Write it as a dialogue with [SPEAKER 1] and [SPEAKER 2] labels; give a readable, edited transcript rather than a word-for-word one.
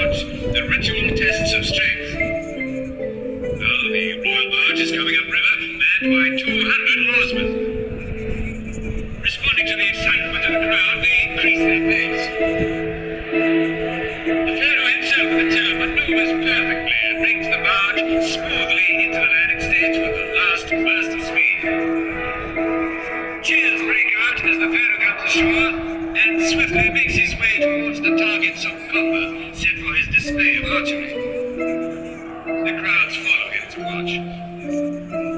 [SPEAKER 1] watch the ritual tests of strength. Now the royal barge is coming upriver, manned by 200 oarsmen. Responding to the excitement of the crowd, they increase their pace. The Pharaoh himself at the tiller maneuvers perfectly and brings the barge smoothly into the landing stage with the last burst of speed. Cheers break out as the Pharaoh comes ashore and swiftly makes his way towards the targets of copper set for his display of archery. The crowds follow him to watch.